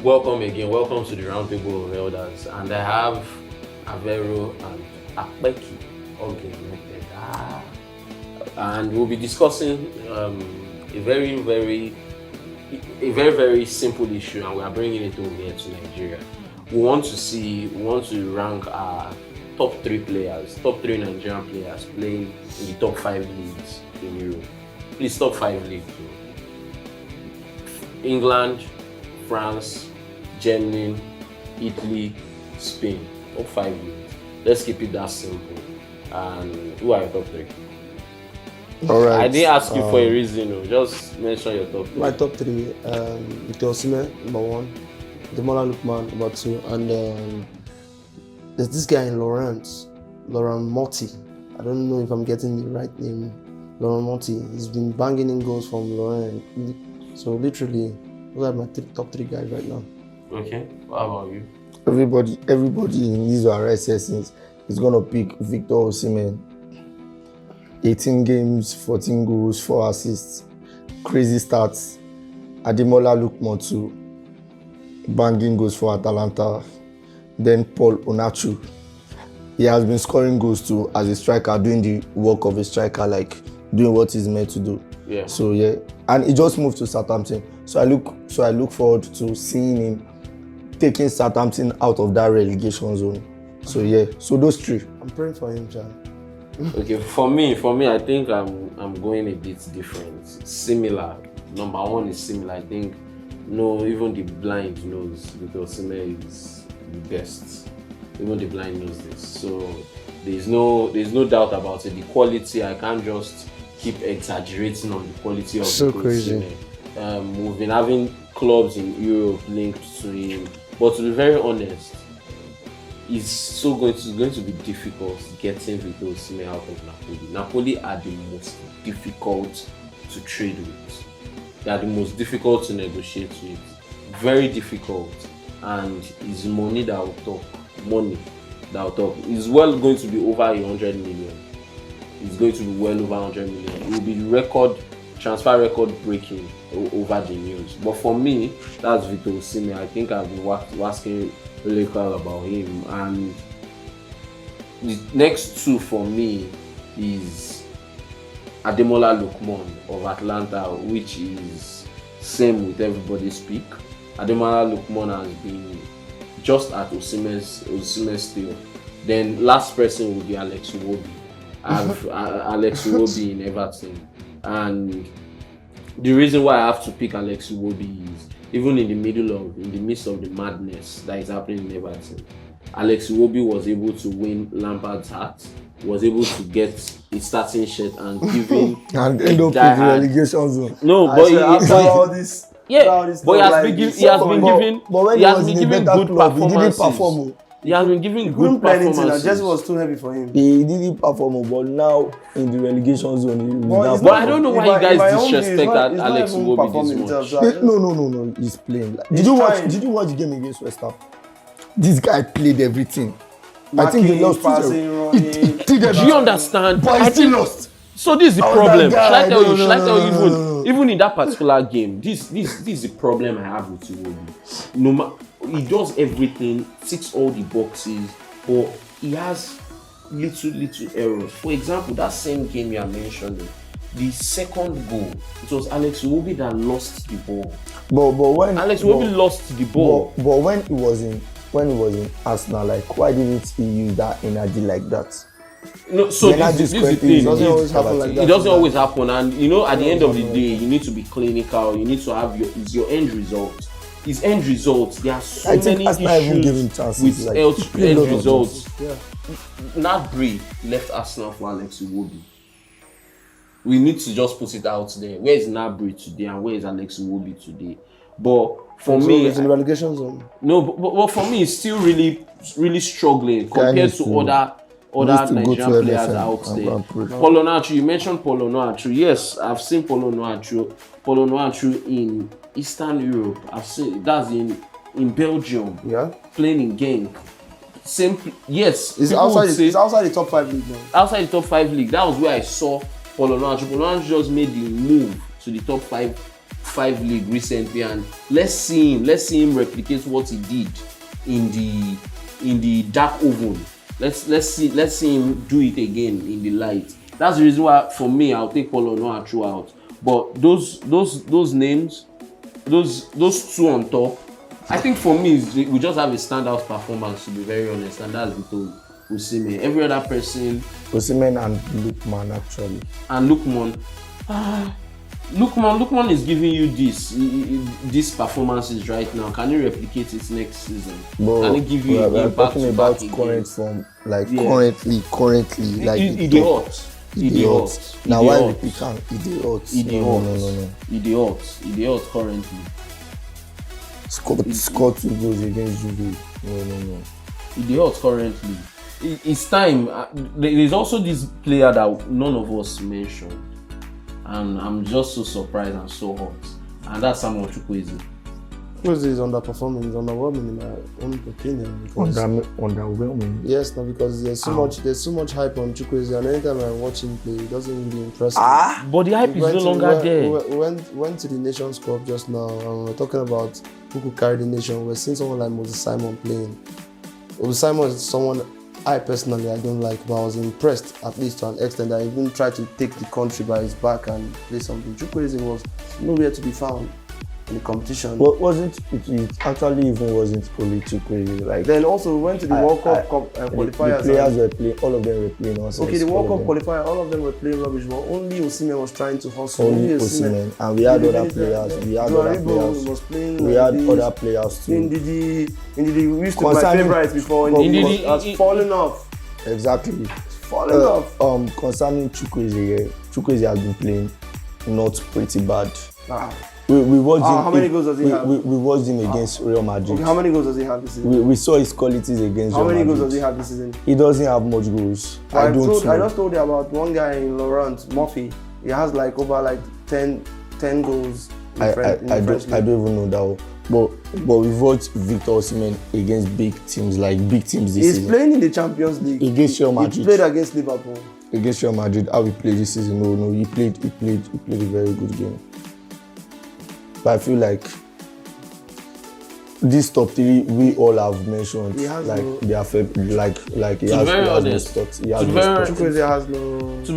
Welcome again. Welcome to the Roundtable of Elders. And I have Avero and Akpeki all connected. And we'll be discussing a very simple issue, and we are bringing it over here to Nigeria. We want to rank our top three Nigerian players playing in the top 5 leagues in Europe. Please, top 5 leagues. England, France, Germany, Italy, Spain. Top 5 leagues. Let's keep it that simple. And who are your top 3? All right. I didn't ask you for a reason. Just mention your top 3. My top 3: Victor Osimhen, number 1; Ademola Lookman, number 2; and there's this guy in Laurent Motti. I don't know if I'm getting the right name. Laurent Motti. He's been banging in goals from Laurent. So literally, those are my top 3 guys right now. Okay. What about you? Everybody in these RSS is gonna pick Victor Osimhen. 18 games, 14 goals, 4 assists. Crazy stats. Ademola Lookman too. Banging goals for Atalanta. Then Paul Onachu. He has been scoring goals too as a striker, doing the work of a striker, like doing what he's meant to do. Yeah. So yeah, and he just moved to Southampton. So I look forward to seeing him taking Southampton out of that relegation zone. So yeah, so those 3. I'm praying for him, John. Okay, for me, I think I'm going a bit different. Similar. Number 1 is similar. I think even the blind knows because Osimhen is the best. Even the blind knows this. So there's no doubt about it. The quality, I can't just keep exaggerating on the quality of so Victor crazy. Osimhen. We've been having clubs in Europe linked to him, but to be very honest, it's going to be difficult getting Victor Osimhen out of Napoli. Napoli are the most difficult to trade with. They are the most difficult to negotiate with. Very difficult, and it's money that will talk. It's well going to be over 100 million. It's going to be well over 100 million. It will be transfer record breaking over the news. But for me, that's Victor Osimhen. I think I've been asking really well about him. And the next 2 for me is Ademola Lookman of Atlanta, which is same with everybody's pick. Ademola Lookman has been just at Osimhen's still. Then last person would be Alex Iwobi. I have Alex Iwobi in Everton. And the reason why I have to pick Alex Iwobi is even in the midst of the madness that is happening in Everton, Alex Iwobi was able to win Lampard's heart, was able to get a starting shirt and giving And end up in the relegation zone. No, but he has been giving good performances. He has been giving good performances. Jesse was too heavy for him. He didn't perform, but now in the relegation zone, But I don't know why you guys disrespect Alex Iwobi this much. No, he's playing. Did you watch the game against West Ham? This guy played everything. I think they lost 2-0. Do you understand? But he still lost. So this is the problem. Should I tell you, even in that particular game, this is the problem I have with Iwobi. He does everything, ticks all the boxes, but he has little errors. For example, that same game you are mentioning, the second goal, it was Alex Iwobi that lost the ball. But when Alex Iwobi lost the ball. But when he was in Arsenal, like why didn't he use that energy like that? No, so this is the thing. It doesn't always happen like that. It doesn't always happen, and at the end of the day, you need to be clinical. You need to have your end result. His end results, there are so many issues with end results. Yeah. Gnabry left Arsenal for Alex Iwobi. We need to just put it out there. Where is Gnabry today and where is Alex Iwobi today? But for me, it's in the relegation zone. No, but for me, it's still really, really struggling compared to other Nigerian players out there. Paul Onachu, you mentioned Paul Onachu. Yes, I've seen Paul Onachu in Eastern Europe. I've seen that's in Belgium. Yeah. Playing in Genk. Yes. It's outside the top 5 league now. Outside the top 5 league. That was where I saw Paul Onachu. Paul Onachu just made the move to the top 5 5 league recently, and let's see him replicate what he did in the dark oven. Let's see him do it again in the light. That's the reason why for me I'll take Paul Onuachu throughout. But those names, those two on top, I think for me we just have a standout performance, to be very honest, and that's Victor Osimhen. Every other person, Osimhen and Lookman actually. And Lookman is giving you these performances right now. Can he replicate it next season? But can he give you we're talking about current form, like currently, like idiot. Now why we pick him? Idiot currently. Scored 2 goals against Juve. No. Idiot currently. It's time. There's also this player that none of us mentioned, and I'm just so surprised and so hot, and that's Samuel Chukwueze. Chukwueze is underperforming, is underwhelming in my own opinion. Underwhelming. Yes, no, because there's so much hype on Chukwueze, and anytime I watch him play, it doesn't really impress me. But the hype is no longer there. We went to the Nations Cup just now, and we're talking about who could carry the nation. We're seeing someone like Moses Simon playing. Moses Simon is someone I personally don't like, but I was impressed, at least to an extent, that he even tried to take the country by his back and play something. Chukwueze was nowhere to be found in the competition. Well, it actually even wasn't only Chukwueze. Like, then also we went to the World Cup qualifiers. The players were playing, all of them were playing nonsense. Okay, the World Cup qualifier, all of them were playing rubbish, but only Osimhen was trying to hustle. Only Osimhen, and we had other players. We had other players too. Ndidi we used to be my favourites before. Ndidi has fallen off. Exactly. Fallen off. Concerning Chukwueze has been playing not pretty bad. We watched him. How many goals does he have? We watched him against Real Madrid. Okay, how many goals does he have this season? We saw his qualities against Real Madrid. How many goals does he have this season? He doesn't have much goals. I just told you about one guy in Laurent, Murphy. He has like over 10 goals in French I don't even know that one. But we've watched Victor Osimhen against big teams this season. He's playing in the Champions League. Against Real Madrid. He played against Liverpool. Against Real Madrid, how he played this season? No, he played a very good game. But I feel like these top 3 we all have mentioned, they are like he has no spots. To be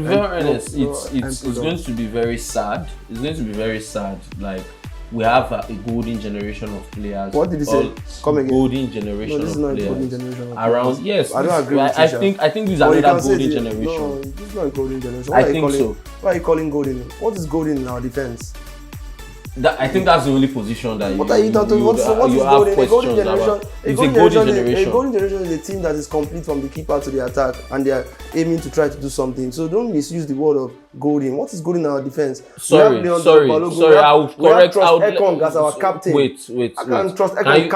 very honest, it's going to be very sad. It's going to be very sad. Like, we have a golden generation of players. What did he say? Come again. Golden generation of players. Golden generation of around. Yes, I don't agree with you. I think this is another golden generation. No, this is not a golden generation. I think so. Why are you calling golden? What is golden in our defense? I think that's the only position that what are you talking about? What is golden? A golden generation. A golden generation is a team that is complete from the keeper to the attack, and they are aiming to try to do something. So don't misuse the word of golden. What is golden in our defense? Sorry. I will correct. Ekong as our captain. Wait. I can't trust Ekong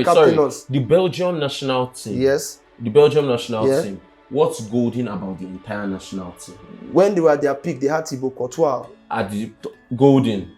captain us. The Belgium national team. Yes. The Belgium national team. What's golden about the entire national team? When they were at their peak, they had Thibaut Courtois. At the golden.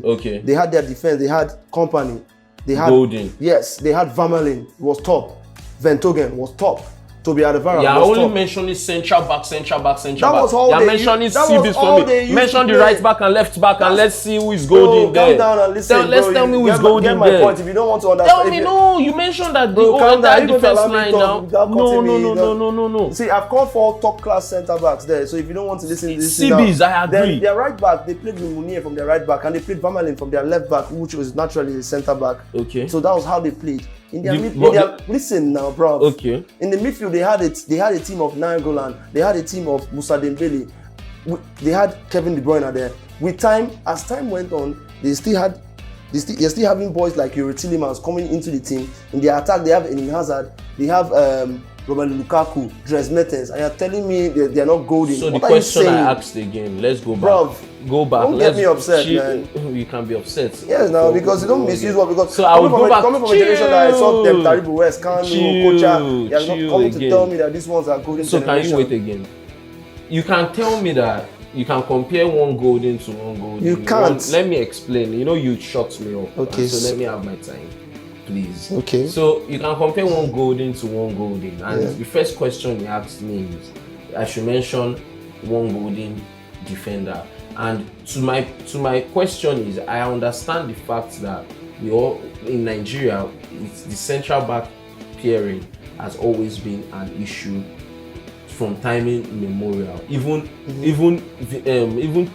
Okay. They had their defense. They had Company. They had golden. Yes, they had Vermaelen was top. Vertonghen was top. Toby Alderweireld was only top. mentioning central back. That was all they mentioning CBs for me. Mention the right back and left back, and let's see who is golden there. Calm down and listen. Let's tell me who is golden there. Get my there. point. If you don't want to understand, tell me. No, you mentioned that the entire defense line now. No. See, I've called 4 top class centre backs there. So if you don't want to listen, CBs, I agree. Then their right back, they played with Mounier from their right back, and they played Vermaelen from their left back, which was naturally a centre back. Okay. So that was how they played. Listen now, bro. Okay. In the midfield, they had a team of Nainggolan. They had a team of Moussa Dembele. They had Kevin De Bruyne there. With time, as time went on, they're still having boys like Yuri Tillemans coming into the team. In their attack, they have Eden Hazard. They have Romelu Lukaku, Dries Mertens, and you're telling me they're not golden. So what the question I asked again, let's go back. Bro, go back. Don't get me upset, man. You can be upset. Yes, now because you don't misuse what because so I will go back. Coming from a generation that I saw them Taribo West, Kanu, Kocha, you're not coming again. to tell me that these ones are golden. So generation. Can you wait again? You can tell me that you can compare one golden to one golden. You can't. Let me explain. You know you shut me up. Okay. So let me have my time. Please. Okay. So you can compare one golden to one golden, and the first question you asked me is, I should mention one golden defender. And to my question is, I understand the fact that we all in Nigeria, it's the central back pairing has always been an issue from time immemorial. Even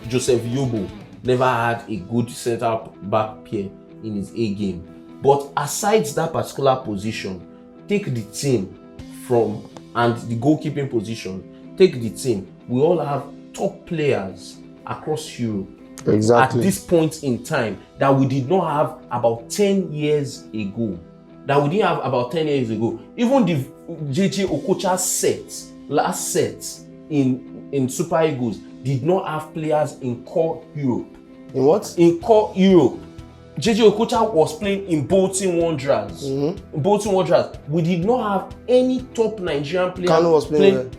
Joseph Yobo never had a good central back pair in his A game. But aside that particular position, take the team and the goalkeeping position, take the team. We all have top players across Europe. Exactly. At this point in time that we did not have about 10 years ago. Even the JJ Okocha last set in Super Eagles did not have players in core Europe. In what? In core Europe. JJ Okocha was playing in Bolton Wanderers. Bolton Wanderers. We did not have any top Nigerian player. Kanu was playing.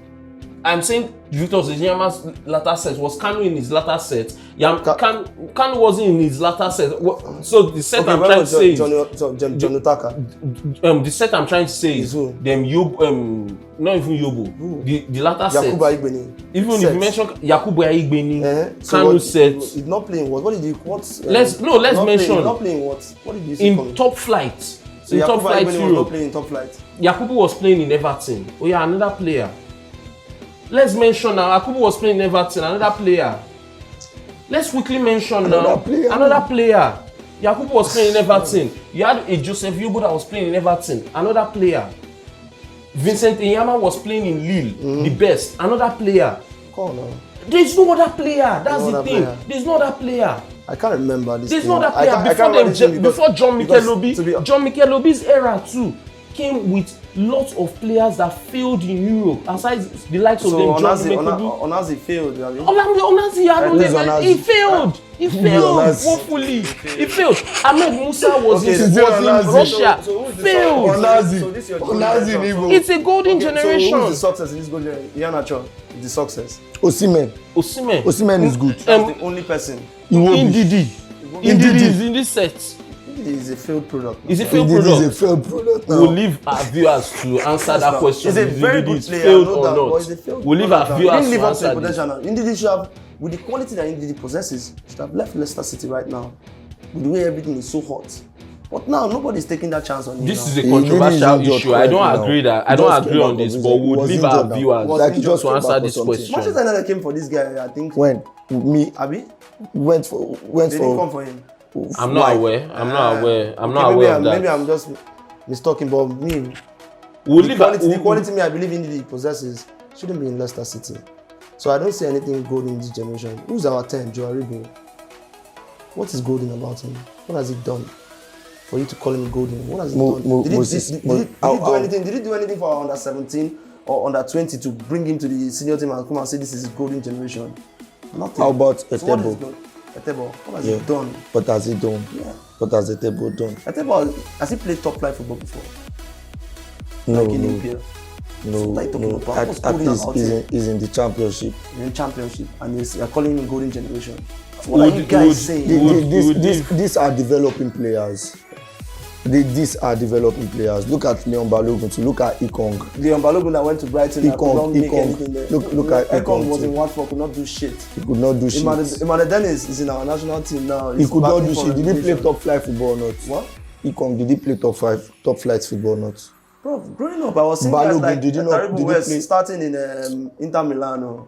I'm saying Victor Osimhen's latter set. Was Kanu in his latter set? Kanu wasn't in his latter set. So the set I'm trying to say is John Utaka. The set I'm trying to say is them Yobo, not even Yobo. The latter set. Yakubu Aigbeni. Even if you mention Yakubu Aigbeni, So Kanu set. He's not playing what? What did he? What's? Let's mention. Not playing what? What did you see In coming? top flight. So In Yakubu top flight Aigbeni was not Europe. playing in top flight. Yakubu was playing in Everton. Oh yeah, another player. Let's mention now. Yakubu was playing in Everton. Another player. Let's quickly mention Another now. player. Another player. Yakubu was playing in Everton. You had a Joseph Yobo that was playing in Everton. Another player. Vincent Enyama was playing in Lille. The best. Another player. Come on now. There's no other player. That's No the other thing. player. There's no other player. I can't remember this. There's thing. no other I player. can't remember this thing Before John Mikel because to be- Obi, John Mikel Obi's era too came with lots of players that failed in Europe. Aside the likes of So them, John Onazi failed. I mean. Onazi, I don't Who's know. Onazi? He failed. He failed Onazi? woefully. He failed. Ahmed Musa was Okay, in this is Onazi. Russia. So who's the Failed. Onazi. So this is your Onazi generation. Nibo. It's a golden So generation. who's the success in this golden generation? Iheanacho is the success. Osimhen. Osimhen Is good. That's the only person. Ndidi is in this set. He is a failed product. It's a failed Ndidi is a product. failed product now. We'll leave our viewers to answer that question. He's a If very Ndidi good is player. failed no or doubt, not. but he's a failed We'll leave our product. viewers He didn't to live up to the answer this. potential now. Ndidi should have, with the quality that Ndidi possesses, should have left Leicester City right now. With the way everything is so hot. But now nobody's taking that chance on him. This now. is a He controversial injured issue. I don't currently agree now. that I He don't just agree came on back this, from but injury. we'll He was leave our injured now. viewers Was Like he just to came answer back this for something. question. Manchester United came for this guy, I think. When me Abi? went for They didn't come for him. I'm not Why? aware. I'm not aware. I'm Okay, not maybe aware of that. Maybe I'm just mistalking, but me, We'll the leave quality, our, the quality me I believe Ndidi possesses shouldn't be in Leicester City. So I don't see anything golden in this generation. Who's our 10? Joe Aribo. What is golden about him? What has he done for you to call him golden? What has he done? Did he do anything for our under 17 or under 20 to bring him to the senior team and come and say this is his golden generation? Nothing. How about So what is Etebo? good? Etebo, what has Yeah. he done? What has he done? Yeah. What has Etebo done? Etebo, has he played top flight football before? No, Like in no, EPL? no, Like talking no. about what's At golden least about he's him? he's in the championship. In championship, and you're calling him golden generation. What are you guys saying? These are developing players. These are developing players. Look at Leon Balogun. To look at Ekong. Leon Balogun that went to Brighton and could not make Ekong. anything there. Look at Ekong Ekong was too. in Watford, could not do shit. He could not do shit. Emmanuel Dennis is in our national team now. He He's could not battling do for shit. Did he play relegation. top flight football or not? What? Ekong, did he play top flight football or not? Bro, growing up, I was seeing guys Balogun, like did he Taribo play? West starting in Inter Milan. Oh.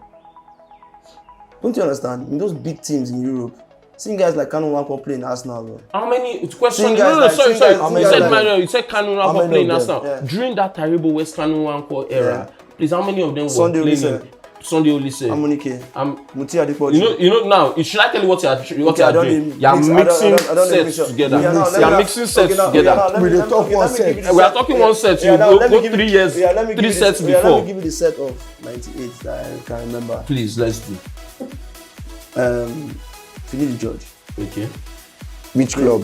Don't you understand? In those big teams in Europe, seeing guys like Kanu Nwankwo play in Arsenal. Bro. How many question? Seeing No, guys no, like- sorry, seeing sorry. guys- how You many said of them? Manuel. You said Kanu How Nwankwo many playing of Arsenal them? Yeah. during that terrible West Kanu Nwankwo era. Please, how many of them were Sunday playing? Olise. Sunday Olise. Amunike, Um, Muti Adepoju. you know now. Should I tell you what you're Okay, I don't doing? need- You're mix- I mixing don't need sets mixture. together. Yeah, now, let me You're now- mixing sets okay, now- together. okay, now, let We me- dey talk okay, one let me set. give you the We are set. talking one set. Yeah, You now, go let me give 3 you- years, yeah, let me give 3 you the- sets yeah, Let before. me give you the set of 98 that I can remember. Please, let's do. Finidi George. Okay. Which club?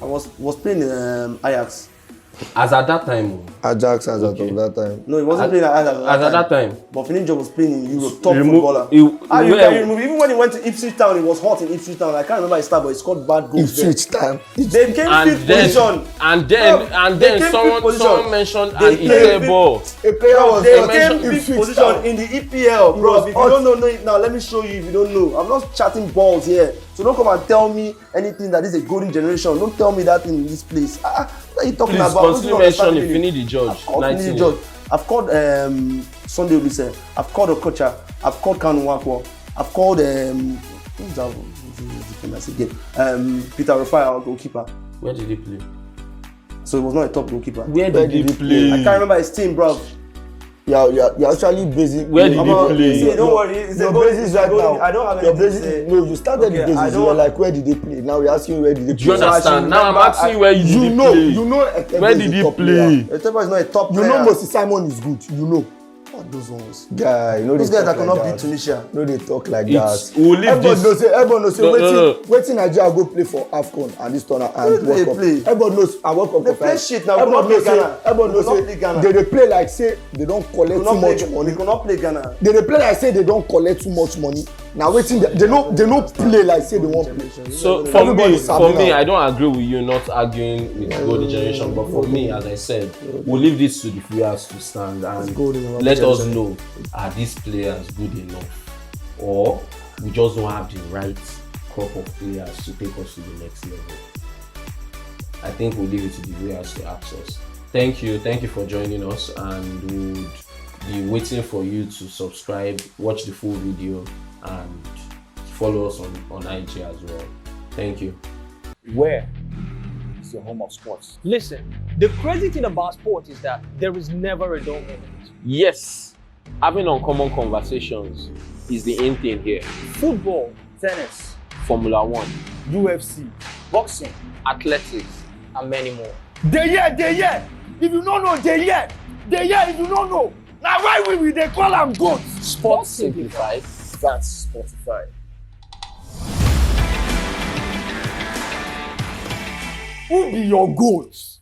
I was playing in Ajax. As at that time. Ajax as Okay. of that time. No, he wasn't playing at As at that time. But Finidi was playing in Europe, top Remove- footballer. you- How you where- can remove? Even when he went to Ipswich Town, it was hot in Ipswich Town. I can't remember his start, but he scored bad goals there. Ipswich time. They came And fifth then, position. and then, Bro, and they then came someone fifth position. mentioned They an came Italy fifth- ball. A player was They hot. came Ipswich fifth position Town. in the EPL, bro. was If you hot. don't know it now, let me show you if you don't know. I'm not chatting balls here. So don't come and tell me anything that is a golden generation. Don't tell me that in this place. What are you talking Please about? Don't continue you understand mentioning meaning? Finidi George. I've called 19. Finidi George. I've called Sunday Olise. I've called Okocha. I've called Kanu Nwankwo. I've called who's that? Who's the again? Peter Rufai, our goalkeeper. Where did he play? So he was not a top goalkeeper. Where did he I play? can't remember his team, bro. You're actually basic. Where did he play? See, don't worry. It's a Your goal. basis right now. I don't have Your anything to basis. say. No, you started Okay, the I basis. You don't- were like, where did they play? Now we're asking where did they Do you play. So I understand? should Now I'm remember- asking where did he You know, play? you know. Ekebe Where is did a he top play? player. Etebo is not a top You player. know, Moses Simon is good. You know, What those ones? guy. You know Those they guys that talk cannot like beat that. Tunisia. No, they talk like It's- that. we'll leave Everybody this- knows. Everybody knows. No, Waiting Nigeria go play for AFCON and this tournament Where and do they World Cup. play? Everybody knows and World Cup. They for play France. shit now. We Everybody cannot knows. play Ghana. Everybody We knows. cannot play Ghana. They play like say they don't collect We too cannot much play. money. We cannot play Ghana. They play like say they don't collect too much money. Now waiting they don't play like say they won't play. So for Everybody me, sabi now. I don't agree with you not arguing with the golden generation. But for me, as I said, we'll leave this to the players to stand and golden let us generation. know: are these players good enough, or we just don't have the right crop of players to take us to the next level? I think we'll leave it to the players to ask us. Thank you for joining us, and we'll be waiting for you to subscribe, watch the full video, and follow us on IG as well. Thank you. Where is your home of sports? Listen, the crazy thing about sports is that there is never a dull moment. Yes, having uncommon conversations is the aim thing here. Football, tennis, Formula One, UFC, boxing, athletics, and many more. They here. If you don't know, they here. If you don't know. Now why we they call them goats? Sports simplified. That's Spotify. Who be your goats?